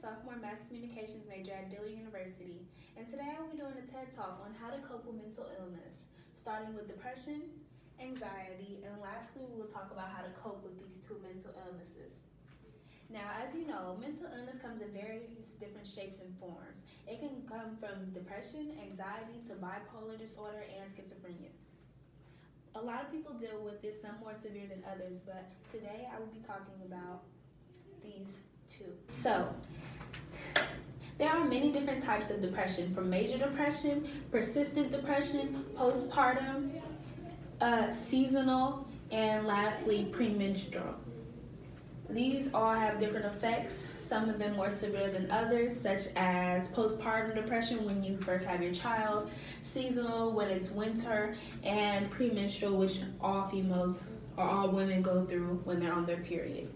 sophomore mass communications major at Dillard University, and today I'll be doing a TED Talk on how to cope with mental illness, starting with depression, anxiety, and lastly we will talk about how to cope with these two mental illnesses. Now, as you know, mental illness comes in various different shapes and forms. It can come from depression, anxiety, to bipolar disorder, and schizophrenia. A lot of people deal with this, some more severe than others, but today I will be talking about these two. So, there are many different types of depression, from major depression, persistent depression, postpartum, seasonal, and lastly, premenstrual. These all have different effects, some of them more severe than others, such as postpartum depression when you first have your child, seasonal when it's winter, and premenstrual, which all females or all women go through when they're on their period.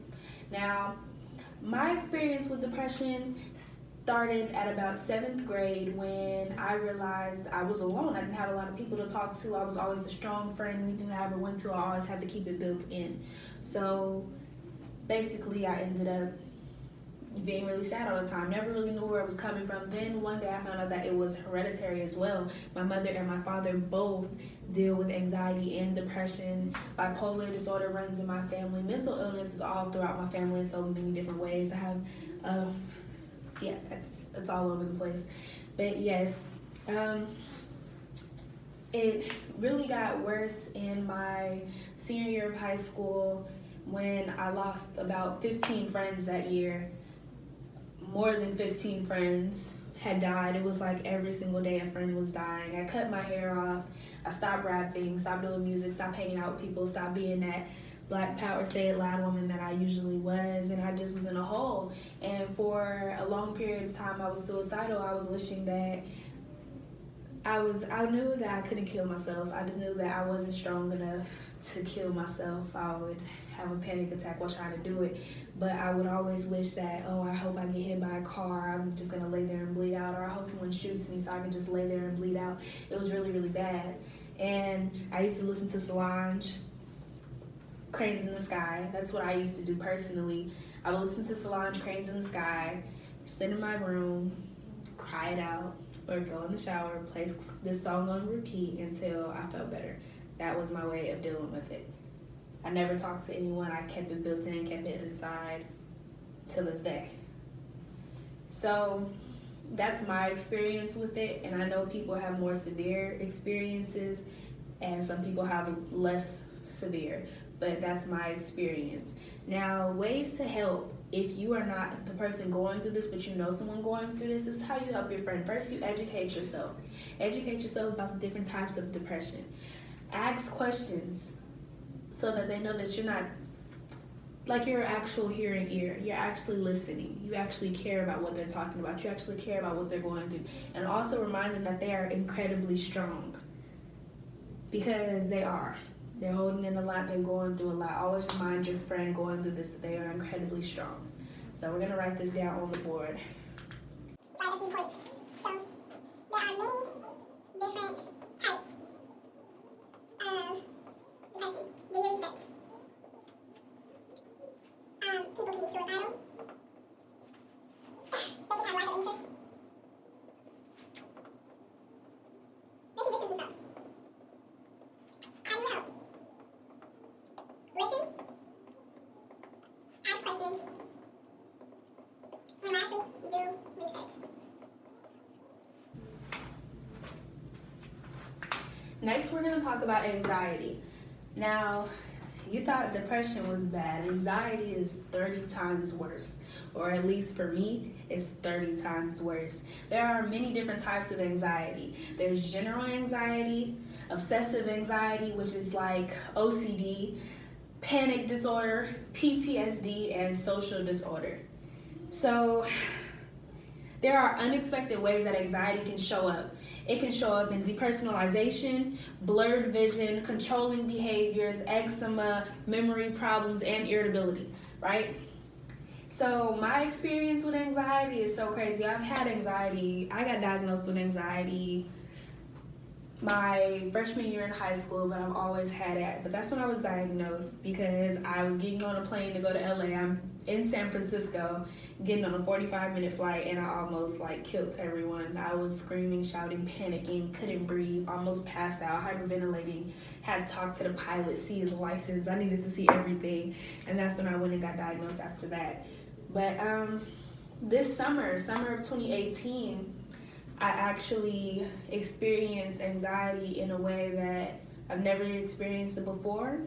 Now, my experience with depression started at about 7th grade when I realized I was alone. I didn't have a lot of people to talk to. I was always the strong friend. Anything that I ever went to, I always had to keep it built in. So basically, I ended up being really sad all the time. Never really knew where it was coming from. Then one day I found out that it was hereditary as well. My mother and my father both deal with anxiety and depression. Bipolar disorder runs in my family. Mental illness is all throughout my family in so many different ways. I have, it's all over the place. But yes, it really got worse in my senior year of high school when I lost about 15 friends that year. More than 15 friends had died. It was like every single day a friend was dying. I cut my hair off. I stopped rapping, stopped doing music, stopped hanging out with people, stopped being that Black Power say it loud woman that I usually was, and I just was in a hole. And for a long period of time I was suicidal. I was wishing that I knew that I couldn't kill myself. I just knew that I wasn't strong enough to kill myself. I would have a panic attack while trying to do it. But I would always wish that, oh, I hope I get hit by a car. I'm just gonna lay there and bleed out. Or I hope someone shoots me so I can just lay there and bleed out. It was really, really bad. And I used to listen to Solange, Cranes in the Sky. That's what I used to do personally. I would listen to Solange, Cranes in the Sky, sit in my room, cry it out, or go in the shower, place this song on repeat until I felt better. That was my way of dealing with it. I never talked to anyone. I kept it built in, kept it inside till this day. So that's my experience with it, and I know people have more severe experiences and some people have less severe, but that's my experience. Now, ways to help if you are not the person going through this, but you know someone going through this is how you help your friend. First, you educate yourself. Educate yourself about the different types of depression. Ask questions so that they know that you're not like your actual hearing ear. You're actually listening. You actually care about what they're talking about. You actually care about what they're going through. And also remind them that they are incredibly strong, because they are. They're holding in a lot, they're going through a lot. Always remind your friend going through this that they are incredibly strong. So we're gonna write this down on the board. Write a few points. So there are many different types of depression. Do your research. People can be suicidal. They can have lack of interest. They can distance themselves. How do you help? Listen. Ask questions. And lastly, do research. Next, we're gonna talk about anxiety. Now, you thought depression was bad. Anxiety is 30 times worse, or at least for me, it's 30 times worse. There are many different types of anxiety. There's general anxiety, obsessive anxiety, which is like OCD, panic disorder, PTSD, and social disorder. So there are unexpected ways that anxiety can show up. It can show up in depersonalization, blurred vision, controlling behaviors, eczema, memory problems, and irritability, right? So my experience with anxiety is so crazy. I've had anxiety. I got diagnosed with anxiety my freshman year in high school, but I've always had it. But that's when I was diagnosed because I was getting on a plane to go to LA. I'm in San Francisco, getting on a 45-minute flight, and I almost killed everyone. I was screaming, shouting, panicking, couldn't breathe, almost passed out, hyperventilating, had to talk to the pilot, see his license. I needed to see everything, and that's when I went and got diagnosed after that. But this summer of 2018, I actually experienced anxiety in a way that I've never experienced it before.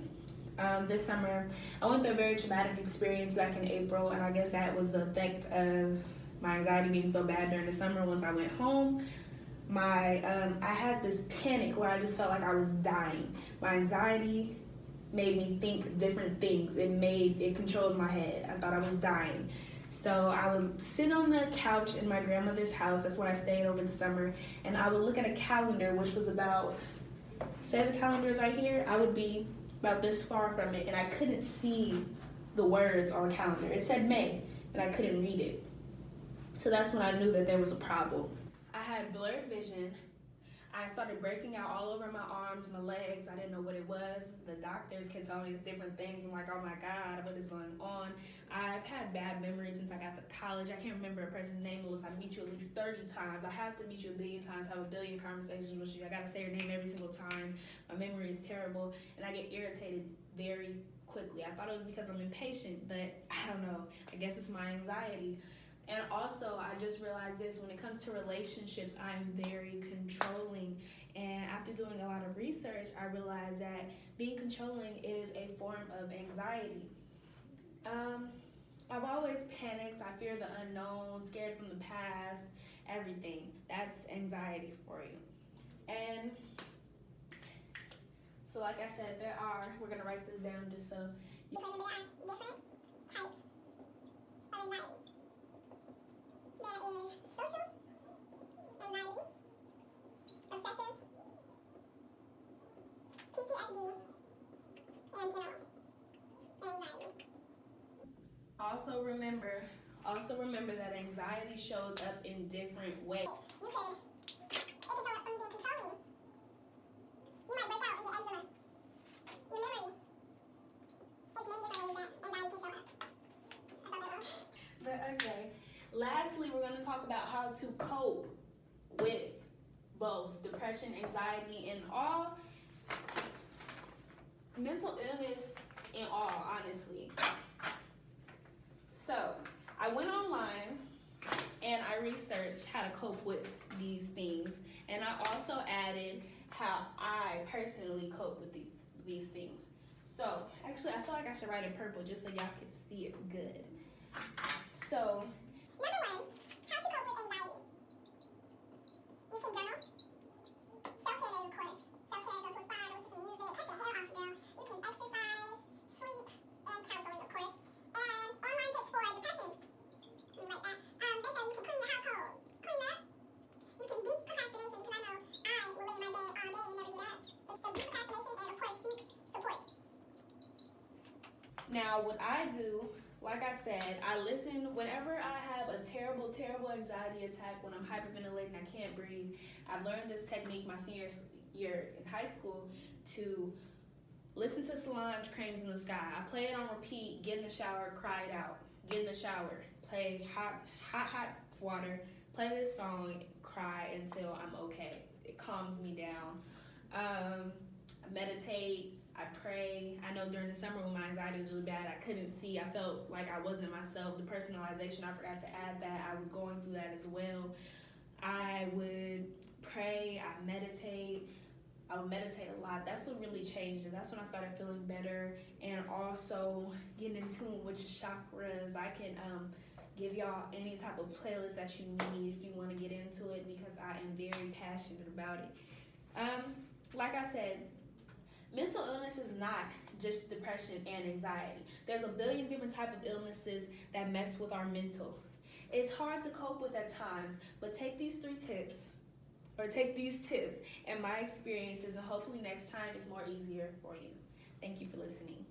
This summer, I went through a very traumatic experience back in April, and I guess that was the effect of my anxiety being so bad during the summer. Once I went home, I had this panic where I just felt like I was dying. My anxiety made me think different things. It controlled my head. I thought I was dying. So I would sit on the couch in my grandmother's house. That's where I stayed over the summer. And I would look at a calendar, which was about, say the calendar is right here, I would be about this far from it. And I couldn't see the words on the calendar. It said May, and I couldn't read it. So that's when I knew that there was a problem. I had blurred vision. I started breaking out all over my arms, my legs. I didn't know what it was. The doctors kept telling me it's different things. I'm like, oh my God, what is going on? I've had bad memories since I got to college. I can't remember a person's name unless I meet you at least 30 times. I have to meet you a billion times, have a billion conversations with you. I gotta say your name every single time. My memory is terrible, and I get irritated very quickly. I thought it was because I'm impatient, but I don't know. I guess it's my anxiety. And also, I just realized this, when it comes to relationships, I am very controlling. And after doing a lot of research, I realized that being controlling is a form of anxiety. I've always panicked. I fear the unknown, scared from the past, everything. That's anxiety for you. And so like I said, we're going to write this down just so you Different types of anxiety. There is social anxiety, obsessive, PTSD, and general anxiety. Also remember that anxiety shows up in different ways. It can show up from you being controlling. You might break out and get eczema. Your memory. There's many different ways that anxiety can show up. I thought that wrong. But okay. Lastly, we're going to talk about how to cope with both depression, anxiety, and all mental illness in all, honestly. So, I went online and I researched how to cope with these things, and I also added how I personally cope with these things. So, actually, I feel like I should write in purple just so y'all can see it good. So, Number one, how to cope with anxiety. You can journal. Self-care days, of course. Self-care, go to a spa, listen to music, cut your hair off, girl. You can exercise, sleep, and counseling, of course. And online tips for depression. Let me write that. They say you can clean your household. Clean up. You can beat procrastination, because I know I will lay in my bed all day and never get up. So beat procrastination and, of course, seek support. now what I do, like I said, I listen whenever I have a terrible, terrible anxiety attack, when I'm hyperventilating, I can't breathe. I've learned this technique my senior year in high school to listen to Solange, Cranes in the Sky. I play it on repeat, get in the shower, cry it out. Get in the shower, play hot water, play this song, cry until I'm okay. It calms me down. I meditate. I pray. I know during the summer when my anxiety was really bad, I couldn't see. I felt like I wasn't myself. The personalization, I forgot to add that. I was going through that as well. I would pray. I meditate. I would meditate a lot. That's what really changed it. That's when I started feeling better, and also getting in tune with your chakras. I can give y'all any type of playlist that you need if you want to get into it, because I am very passionate about it. Like I said, mental illness is not just depression and anxiety. There's a billion different types of illnesses that mess with our mental. It's hard to cope with at times, but take these tips and my experiences, and hopefully next time it's more easier for you. Thank you for listening.